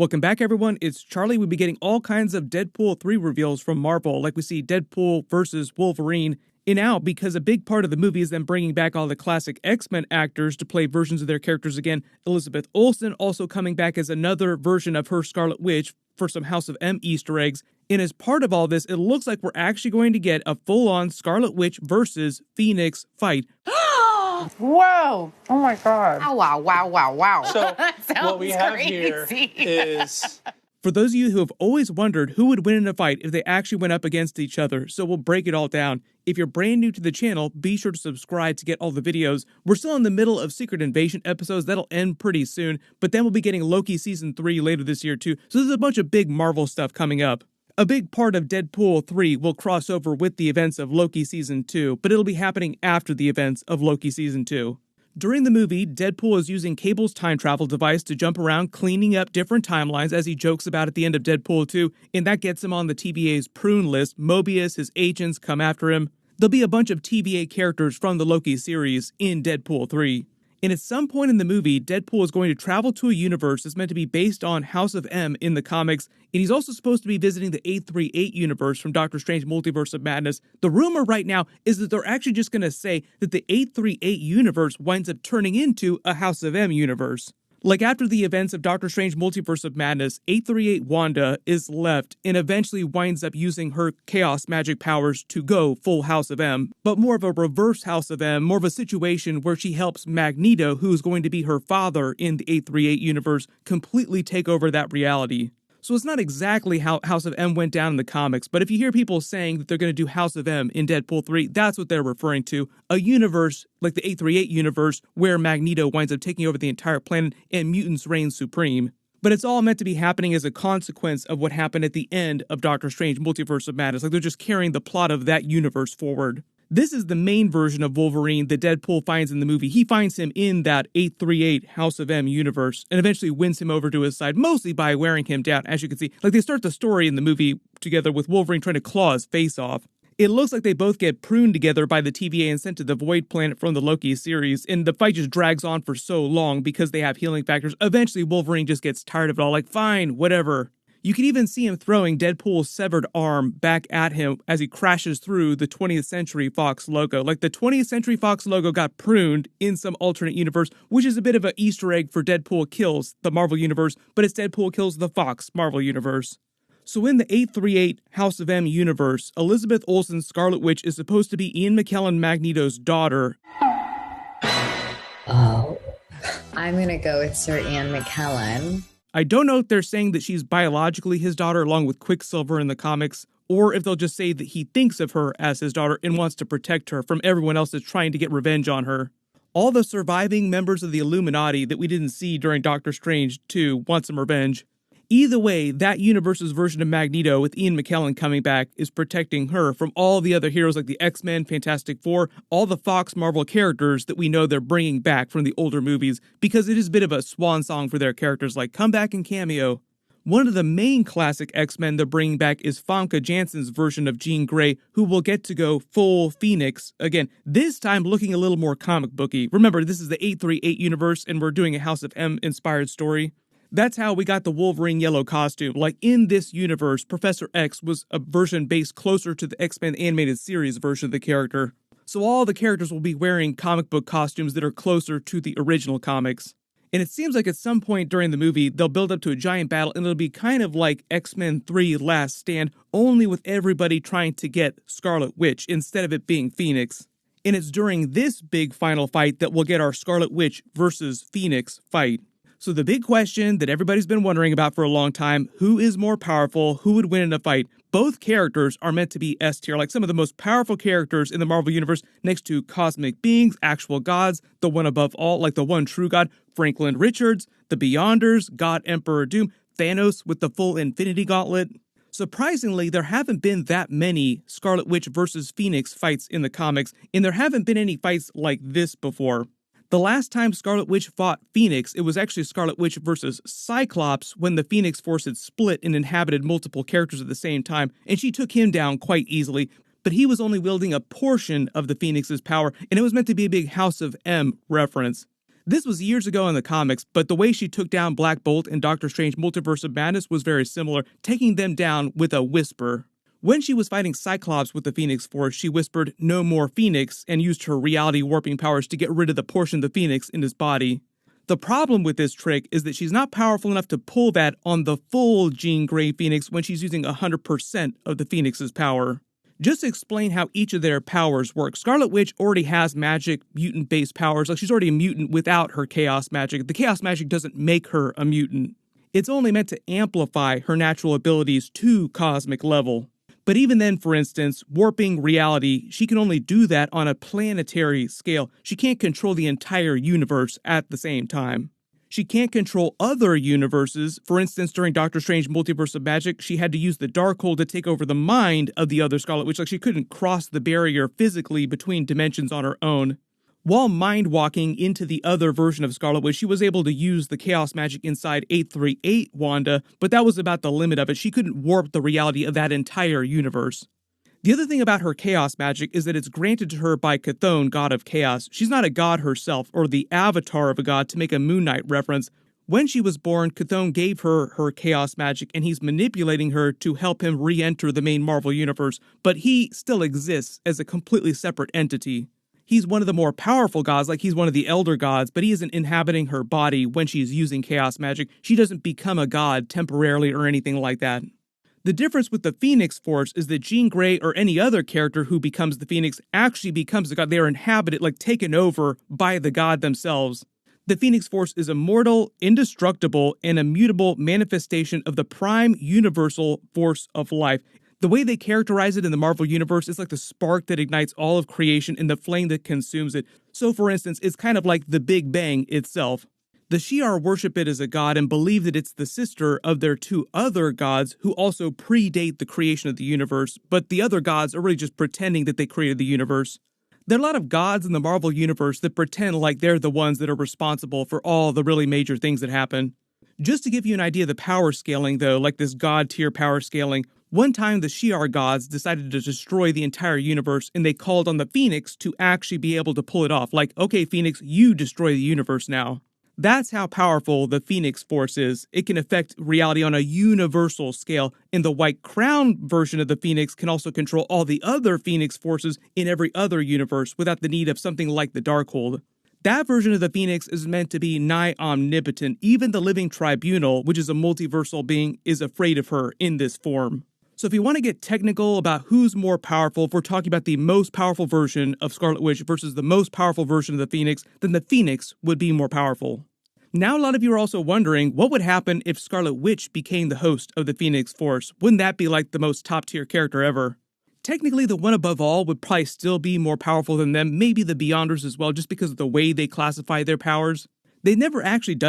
Welcome back, everyone. It's Charlie. We'll be getting all kinds of Deadpool 3 reveals from Marvel, like we see Deadpool versus Wolverine in out, because a big part of the movie is them bringing back all the classic X-Men actors to play versions of their characters again. Elizabeth Olsen also coming back as another version of her Scarlet Witch for some House of M Easter eggs. And as part of all this, it looks like we're actually going to get a full-on Scarlet Witch versus Phoenix fight. Whoa! Oh my God! Oh, wow! So what we have here is, for those of you who have always wondered who would win in a fight if they actually went up against each other, so we'll break it all down. If you're brand new to the channel, be sure to subscribe to get all the videos. We're still in the middle of Secret Invasion episodes. That'll end pretty soon, but then we'll be getting Loki Season 3 later this year too, so there's a bunch of big Marvel stuff coming up. A big part of Deadpool 3 will cross over with the events of Loki Season 2, but it'll be happening after the events of Loki Season 2. During the movie, Deadpool is using Cable's time travel device to jump around, cleaning up different timelines, as he jokes about at the end of Deadpool 2, and that gets him on the TVA's prune list. Mobius, his agents, come after him. There'll be a bunch of TVA characters from the Loki series in Deadpool 3. And at some point in the movie, Deadpool is going to travel to a universe that's meant to be based on House of M in the comics, and he's also supposed to be visiting the 838 universe from Doctor Strange Multiverse of Madness. The rumor right now is that they're actually just going to say that the 838 universe winds up turning into a House of M universe. Like after the events of Doctor Strange Multiverse of Madness, 838 Wanda is left and eventually winds up using her chaos magic powers to go full House of M, but more of a reverse House of M, more of a situation where she helps Magneto, who's going to be her father in the 838 universe, completely take over that reality. So it's not exactly how House of M went down in the comics, but if you hear people saying that they're going to do House of M in Deadpool 3, that's what they're referring to. A universe like the 838 universe where Magneto winds up taking over the entire planet and mutants reign supreme. But it's all meant to be happening as a consequence of what happened at the end of Doctor Strange Multiverse of Madness. Like they're just carrying the plot of that universe forward. This is the main version of Wolverine that Deadpool finds in the movie. He finds him in that 838 House of M universe and eventually wins him over to his side, mostly by wearing him down, as you can see. Like they start the story in the movie together with Wolverine trying to claw his face off. It looks like they both get pruned together by the TVA and sent to the Void Planet from the Loki series, and the fight just drags on for so long because they have healing factors. Eventually, Wolverine just gets tired of it all, like, fine, whatever. You can even see him throwing Deadpool's severed arm back at him as he crashes through the 20th Century Fox logo. Like the 20th Century Fox logo got pruned in some alternate universe, which is a bit of an Easter egg for Deadpool kills the Marvel Universe, but it's Deadpool kills the Fox Marvel Universe. So in the 838 House of M universe, Elizabeth Olsen's Scarlet Witch is supposed to be Ian McKellen Magneto's daughter. Oh, I'm gonna go with Sir Ian McKellen. I don't know if they're saying that she's biologically his daughter along with Quicksilver in the comics, or if they'll just say that he thinks of her as his daughter and wants to protect her from everyone else that's trying to get revenge on her. All the surviving members of the Illuminati that we didn't see during Doctor Strange 2 want some revenge. Either way, that universe's version of Magneto with Ian McKellen coming back is protecting her from all the other heroes like the X-Men, Fantastic Four, all the Fox Marvel characters that we know they're bringing back from the older movies, because it is a bit of a swan song for their characters, like come back and cameo. One of the main classic X-Men they're bringing back is Famke Janssen's version of Jean Grey, who will get to go full Phoenix. Again, this time looking a little more comic booky. Remember, this is the 838 universe and we're doing a House of M inspired story. That's how we got the Wolverine yellow costume. Like in this universe, Professor X was a version based closer to the X-Men animated series version of the character. So all the characters will be wearing comic book costumes that are closer to the original comics. And it seems like at some point during the movie, they'll build up to a giant battle and it'll be kind of like X-Men 3 Last Stand, only with everybody trying to get Scarlet Witch instead of it being Phoenix. And it's during this big final fight that we'll get our Scarlet Witch versus Phoenix fight. So the big question that everybody's been wondering about for a long time, who is more powerful, who would win in a fight? Both characters are meant to be S tier, like some of the most powerful characters in the Marvel Universe next to cosmic beings, actual gods, the one above all, like the one true god, Franklin Richards, the Beyonders, God Emperor Doom, Thanos with the full Infinity Gauntlet. Surprisingly, there haven't been that many Scarlet Witch versus Phoenix fights in the comics, and there haven't been any fights like this before. The last time Scarlet Witch fought Phoenix, it was actually Scarlet Witch versus Cyclops when the Phoenix Force had split and inhabited multiple characters at the same time, and she took him down quite easily, but he was only wielding a portion of the Phoenix's power, and it was meant to be a big House of M reference. This was years ago in the comics, but the way she took down Black Bolt and Doctor Strange Multiverse of Madness was very similar, taking them down with a whisper. When she was fighting Cyclops with the Phoenix Force, she whispered, "No more Phoenix," and used her reality warping powers to get rid of the portion of the Phoenix in his body. The problem with this trick is that she's not powerful enough to pull that on the full Jean Grey Phoenix when she's using 100% of the Phoenix's power. Just to explain how each of their powers work, Scarlet Witch already has magic, mutant-based powers. Like, she's already a mutant without her chaos magic. The chaos magic doesn't make her a mutant. It's only meant to amplify her natural abilities to cosmic level. But even then, for instance, warping reality, she can only do that on a planetary scale. She can't control the entire universe at the same time. She can't control other universes. For instance, during Doctor Strange Multiverse of Magic, she had to use the Darkhold to take over the mind of the other Scarlet Witch. Like, she couldn't cross the barrier physically between dimensions on her own. While mind-walking into the other version of Scarlet Witch, she was able to use the chaos magic inside 838 Wanda, but that was about the limit of it. She couldn't warp the reality of that entire universe. The other thing about her chaos magic is that it's granted to her by Chthon, god of chaos. She's not a god herself, or the avatar of a god, to make a Moon Knight reference. When she was born, Chthon gave her her chaos magic, and he's manipulating her to help him re-enter the main Marvel universe, but he still exists as a completely separate entity. He's one of the more powerful gods, like he's one of the elder gods, but he isn't inhabiting her body when she's using chaos magic. She doesn't become a god temporarily or anything like that. The difference with the Phoenix Force is that Jean Grey or any other character who becomes the Phoenix actually becomes the god. They are inhabited, like taken over by the god themselves. The Phoenix Force is immortal, indestructible, and immutable manifestation of the prime universal force of life. The way they characterize it in the Marvel Universe is like the spark that ignites all of creation and the flame that consumes it. So, for instance, it's kind of like the Big Bang itself. The Shi'ar worship it as a god and believe that it's the sister of their two other gods who also predate the creation of the universe, but the other gods are really just pretending that they created the universe. There are a lot of gods in the Marvel Universe that pretend like they're the ones that are responsible for all the really major things that happen. Just to give you an idea of the power scaling, though, like this god tier power scaling, one time the Shi'ar gods decided to destroy the entire universe and they called on the Phoenix to actually be able to pull it off. Like, okay, Phoenix, you destroy the universe now. That's how powerful the Phoenix Force is. It can affect reality on a universal scale, and the White Crown version of the Phoenix can also control all the other Phoenix Forces in every other universe without the need of something like the Darkhold. That version of the Phoenix is meant to be nigh omnipotent. Even the Living Tribunal, which is a multiversal being, is afraid of her in this form. So if you want to get technical about who's more powerful, if we're talking about the most powerful version of Scarlet Witch versus the most powerful version of the Phoenix, then the Phoenix would be more powerful. Now a lot of you are also wondering, what would happen if Scarlet Witch became the host of the Phoenix Force? Wouldn't that be like the most top-tier character ever? Technically, the one above all would probably still be more powerful than them, maybe the Beyonders as well, just because of the way they classify their powers. They've never actually done